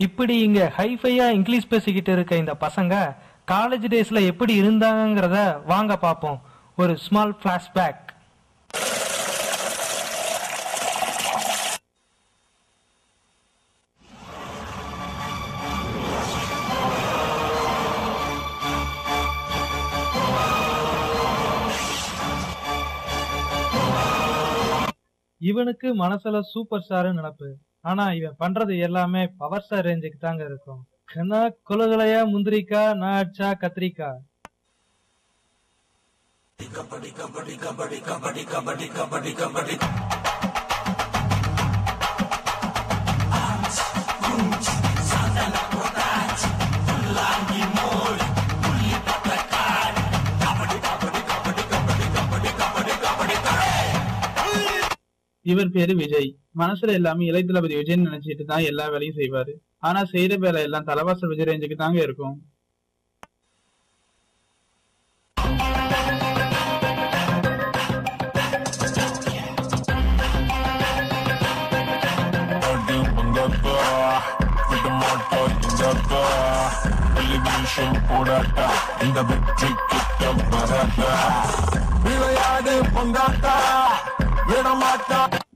இப்படி இங்க ஹைஃபையா இங்கிலீஷ் பேசிக்கிட்டு இருக்க இந்த பசங்க காலேஜ் டேஸ்ல எப்படி இருந்தாங்கிறத வாங்க பார்ப்போம். ஒரு ஸ்மால் ஃபிளாஷ்பேக். இவனுக்கு மனசுல சூப்பர் ஸ்டார் நினைப்பு. ஆனா இவன் பண்றது எல்லாமே பவர் ஸ்டார் ரேஞ்சுக்கு தாங்க இருக்கும். கண்ணா குலகுலையா முந்திரிக்கா நான் அடிச்சா கத்திரிக்கா. இவர் பேரு விஜய். மனசுல எல்லாமே இளைய தளபதி விஜய் நினைச்சிட்டு தான் எல்லா வேலையும் செய்வாரு. ஆனா செய்யற வேலை எல்லாம் தலைவாசல் விஜய் ரேஞ்சுக்கு தாங்க இருக்கும்.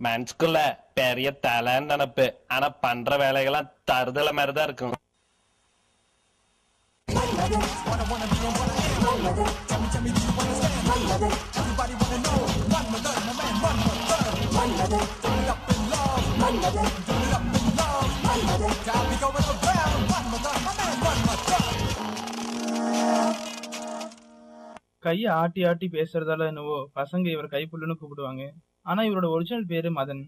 மனசுக்குள்ள பெரிய தலைன்னு நினைப்பு. ஆனா பண்ற வேலைகள்லாம் தருதல மாதிரிதான் இருக்கும். கைய ஆட்டி ஆட்டி பேசுறதால என்னவோ பசங்க இவர் கைப்புள்ளுன்னு கூப்பிடுவாங்க. ஆனா இவரோட ஒரிஜினல் பேரு மதன்.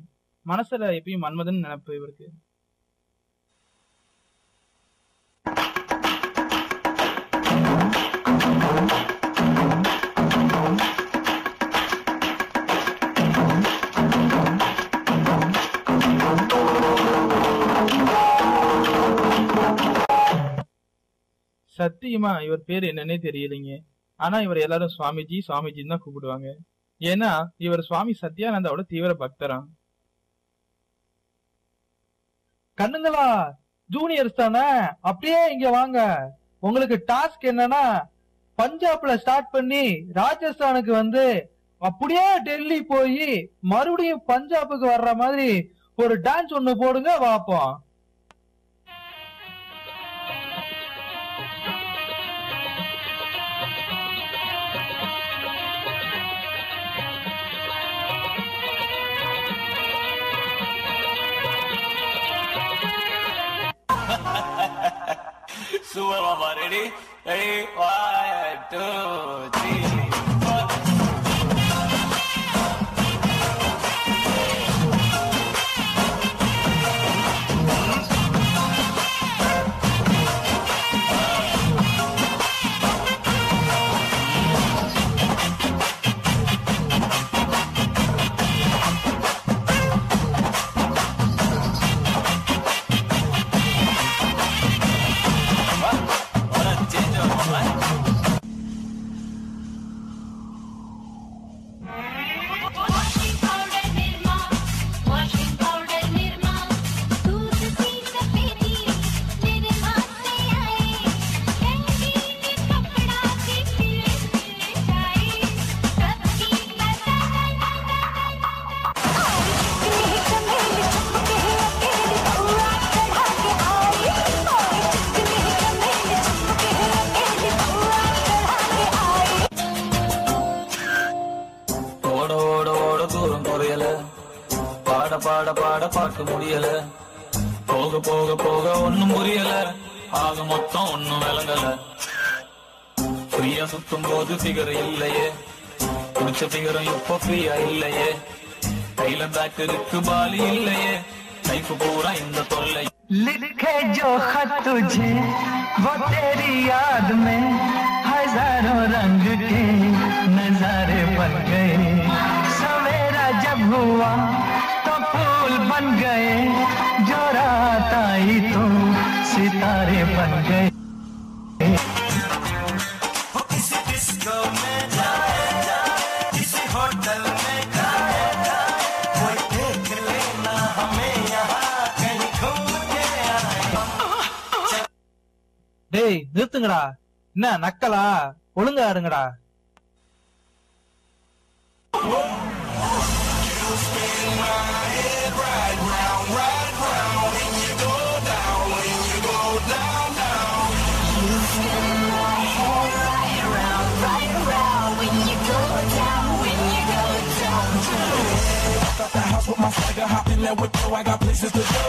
மனசுல எப்பயும் மன்மதன் நினைப்பு இவருக்கு. சத்தியமா இவர் பேரு என்னன்னே தெரியலைங்க. ஆனா இவர் எல்லாரும் சுவாமிஜி சுவாமிஜின்னு தான் கூப்பிடுவாங்க. ஏன்னா இவர் சுவாமி சத்யானந்தாவோட தீவிர பக்தராம். கண்ணுங்களா, ஜூனியர்ஸ் தானே, அப்படியே இங்க வாங்க. உங்களுக்கு டாஸ்க் என்னன்னா பஞ்சாப்ல ஸ்டார்ட் பண்ணி ராஜஸ்தானுக்கு வந்து அப்படியே டெல்லி போய் மறுபடியும் பஞ்சாபுக்கு வர்ற மாதிரி ஒரு டான்ஸ் ஒண்ணு போடுங்க பாப்போம். Super Mama, ready? Ready? 1, 2, 3, 4. பாட பாட பாட்டு முடியல. போக போக போக ஒண்ணும் புரியல. ஆக மொத்தம் ஒண்ணும் விளங்கல. ஃப்ரீயா சுத்தும் போது ஃபிகர் இல்லையே. குடிச்ச ஃபிகரும் இப்போ ஃப்ரீயா இல்லையே. கையில பேட் இருக்கு பாலி இல்லையே. லைஃப் பூரா இந்த தொல்லை. लिखे जो खत तुझे वो तेरी याद में हजारों रंग के नजारे बन गए. सवेरा जब हुआ तो फूल बन गए. जो रात आई तो सितारे बन गए. किसी डिस्को में जाए किसी होटल में जाए कोई देख लेना हमें यहाँ कहीं घूम के आए. ஏய் நிறுத்துங்கடா, என்ன நக்கலா? ஒழுங்கா ஆடுங்கடா. With my swagger, hop in there with Pro, I got places to go.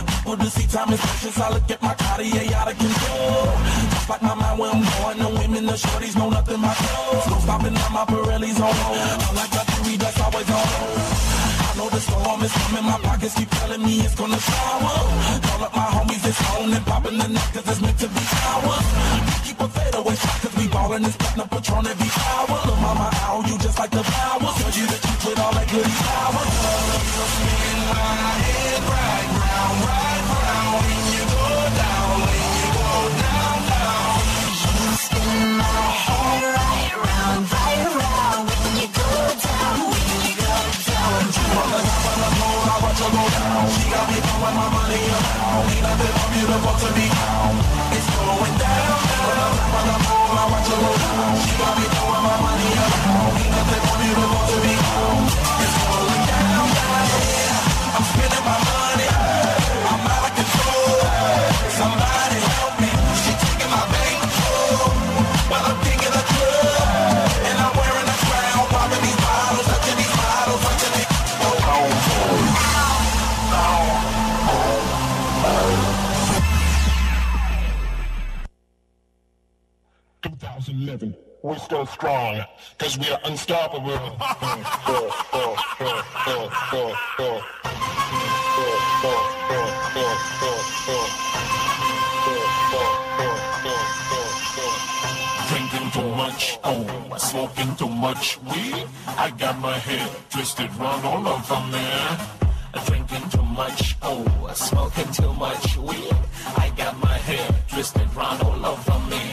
People to see, time is precious. I look at my Cartier out of control. Just like my mind where I'm going, the women, the shorties know nothing but clothes. No stopping at my Pirelli's on. Unlike Mercury, that's always on. I know the storm is coming, my pockets keep telling me it's gonna shower. Call up my homies, it's on and popping the neck, cause it's meant to be ours. Keep a fadeaway shot, cause we ballin' this platinum Patron every hour. Look, mama, ow, you just like the flowers. Cause you the keep with all that goody power. Spin my head right round, when you go down, down. You spin my head right round, when you go down, I watch her go down. She got me throwing my money around. Ain't nothing more beautiful to be found. It's going down, I watch her go down. She got me throwing my money around. Ain't nothing more beautiful to be found. It's going down, I'm spending my money. I'm out of control. Somebody help me. She taking my bankroll. While I'm king of the club. And I'm wearing a crown. Popping these bottles, touching these bottles, touching these. 2011, we're still strong, cause we are unstoppable. Drinking too much, oh, smoking too much weed. I got my head twisted round all over me. Drinking too much, oh, smoking too much weed. I got my head twisted round all over me.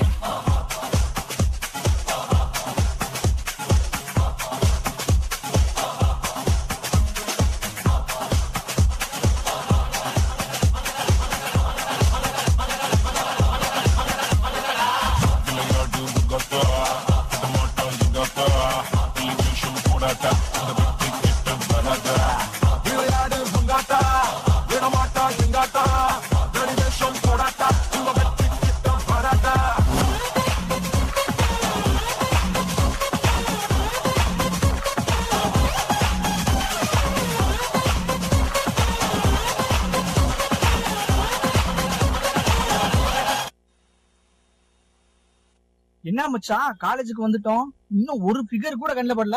என்ன மச்சான், காலேஜுக்கு வந்துட்டோம், இன்னும் ஒரு figure கூட கண்ணில் படல.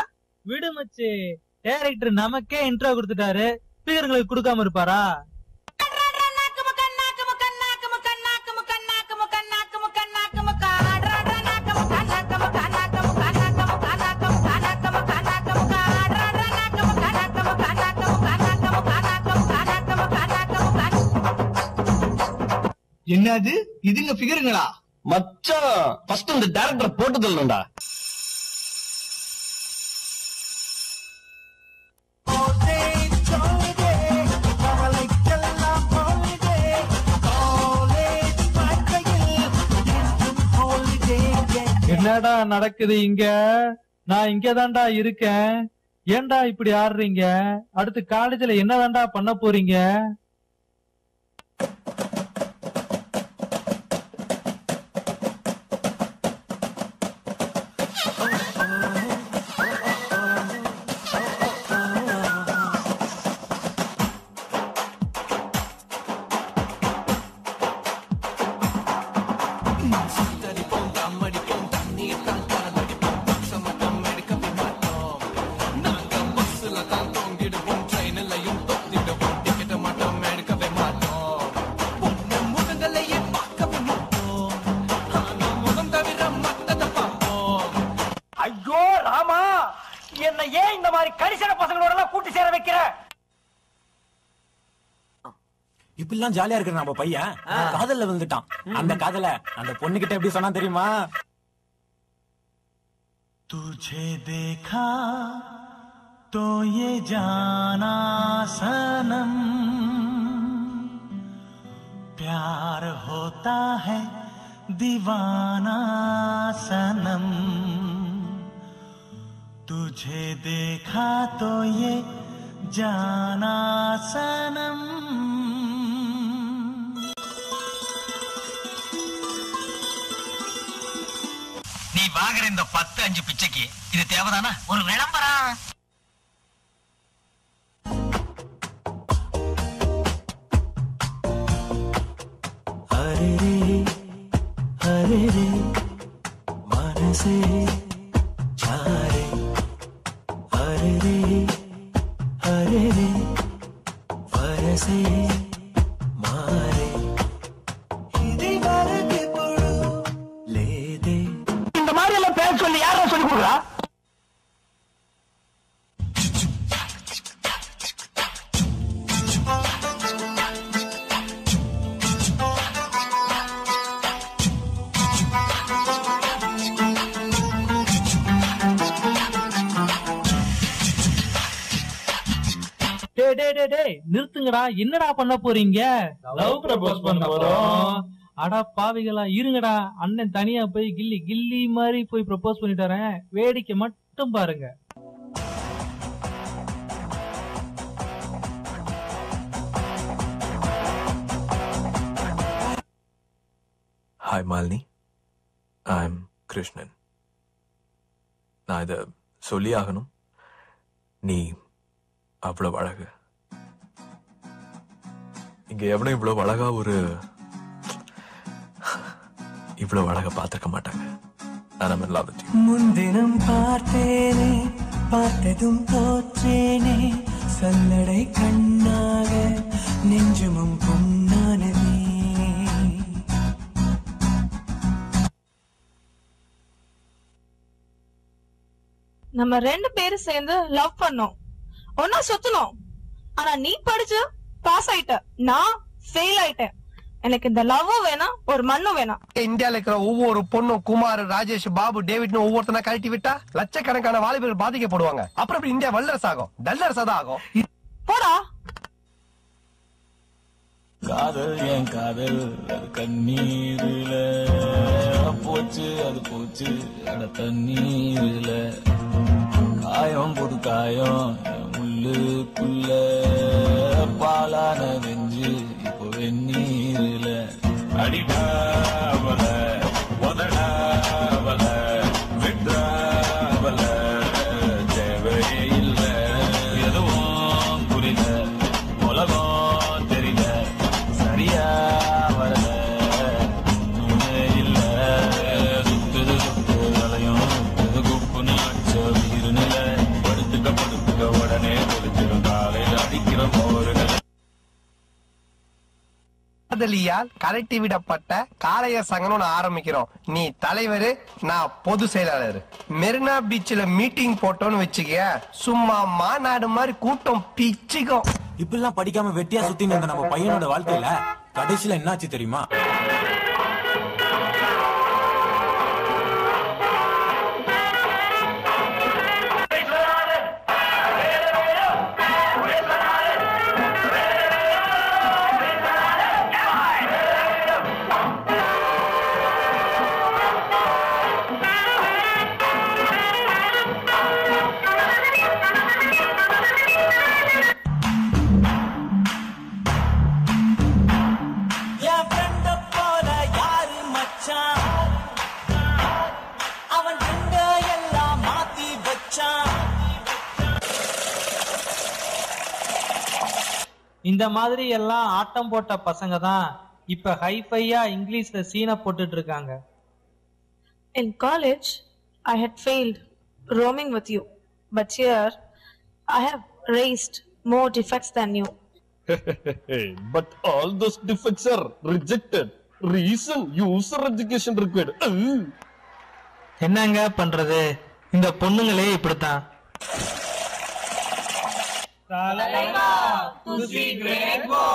விடு மச்சி, டைரக்டர் நமக்கே இன்ட்ரோ கொடுத்துட்டாரு, ஃபிகர்களுக்கு கொடுக்காம இருப்பாரா? என்னது இதுங்க ஃபிகருங்களா? மச்சான் ஃபர்ஸ்ட் இந்த டைரக்டர் போட்டு தள்ளணும்டா. என்னடா நடக்குது இங்க? நான் இங்கதான்டா இருக்கேன். ஏன்டா இப்படி ஆடுறீங்க? அடுத்து காலேஜ்ல என்னதான்டா பண்ண போறீங்க? இப்பெல்லாம் ஜாலியா இருக்கிற நம்ம பையன் காதல்ல விழுந்துட்டான். அந்த காதல அந்த பொண்ணு கிட்ட எப்படி சொன்னா தெரியுமா? तुझे देखा तो ये जाना सनम प्यार होता है दीवाना सनम तुझे देखा तो ये जाना सनम நீ வாங்குற இந்த 10-5 பிச்சைக்கு இது தேவைதானா ஒரு விளம்பரம் हरे रे मन से चारे हरे रे वरसे मारे इदी बारके पुड़ू ले दे இந்த மாதிரி எல்லாம் பேர் சொல்லி யாரோ சொல்லி கொடுறா நிறுத்துங்கடா, என்னடா பண்ண போறீங்க? லவ் ப்ரப்போஸ் பண்ண போறோம். அடா பாவிகளா, இருங்கடா, அண்ணன் தனியா போய் கில்லி கில்லி மாதிரி போய் ப்ரப்போஸ் பண்ணிட்டு வரேன், வேடிக்கை மட்டும் பாருங்க. Hi Malini, I am Krishnan. நான் இத சொல்லி ஆகணும். நீ அவ்வளவு அழகு. இங்க எவனும் இவ்வளவு அழகா இவ்வளவு அழகா பார்த்திருக்க மாட்டாங்க. முன்தினம் பார்த்தேனே, பார்த்ததும் தோற்றேனே, சல்லடை கண்ணாக நெஞ்சமும் பொன்னானதே. நம்ம 2 பேரும் சேர்ந்து லவ் பண்ணோம், ஒன்னா சுத்தணும். ஆனா நீ படிச்சு பாஸ் ஆயிட்ட, நான் ஃபெயில் ஆயிட்டேன். எனக்கு இந்த லவ்வும் வேணாம், ஒரு மண்ணும் வேணாம். இந்தியால இருக்கிற ஒவ்வொரு பொண்ணும் குமார், ராஜேஷ், பாபு, டேவிட்னு ஒவ்வொருத்தனா கழட்டி விட்டா லட்சக்கணக்கான வாலிபர்கள் பாதிக்கப்படுவாங்க. அப்புறம் இந்தியா வல்லரசு ஆகும், டல்லரசா தான் ஆகும். போடா. காதல் என் காதல் அது கண்ணீர்ல போச்சு, அது போச்சு அட தண்ணீர்ல. காயம் புது காயம் உள்ளுக்குள்ள பாலான வெஞ்சு இப்போ வெந்நீர்ல. அடிடாவல உதடாவல விடாவல தேவையே இல்ல, எதுவும் புரியல, உலகம் தெரியல, சரியா வரல ஒண்ணுமே இல்ல. சுத்துது சுத்து வளையும் சுத்துது குப்புன்னு அச்ச வீருநில. படுத்துக்க உடனே கொதிச்சிடும் காலையில் அடிக்கிற போர்கள். காதலியால் கலட்டி விடப்பட்ட காளையர் சங்கம்னு ஆரம்பிக்கிறோம். நீ தலைவர், நான் பொது செயலாளர். மெரினா பீச்ல மீட்டிங் போட்டோன்னு வச்சுக்க, சும்மா மாநாடு மாதிரி கூட்டம் பிச்சுக்கும். இப்பெல்லாம் படிக்காம வெட்டியா சுத்தி இருந்த நம்ம பையனோட வாழ்க்கையில கடைசியில என்னாச்சு தெரியுமா? இந்த மாதிரி எல்லாம் ஆட்டம் போட்ட பசங்க தான் இப்ப ஹைஃபையா இங்கிலீஷ்ல சீனை போட்டுட்டு இருக்காங்க. In college, I had failed roaming with you, but here I have raised more defects than you. But all those defects are rejected. Reason user education required. என்னங்க பண்றது, இந்த பொண்ணுங்களே இப்படித்தான். தலைவா, குஷி கிரேட் போ.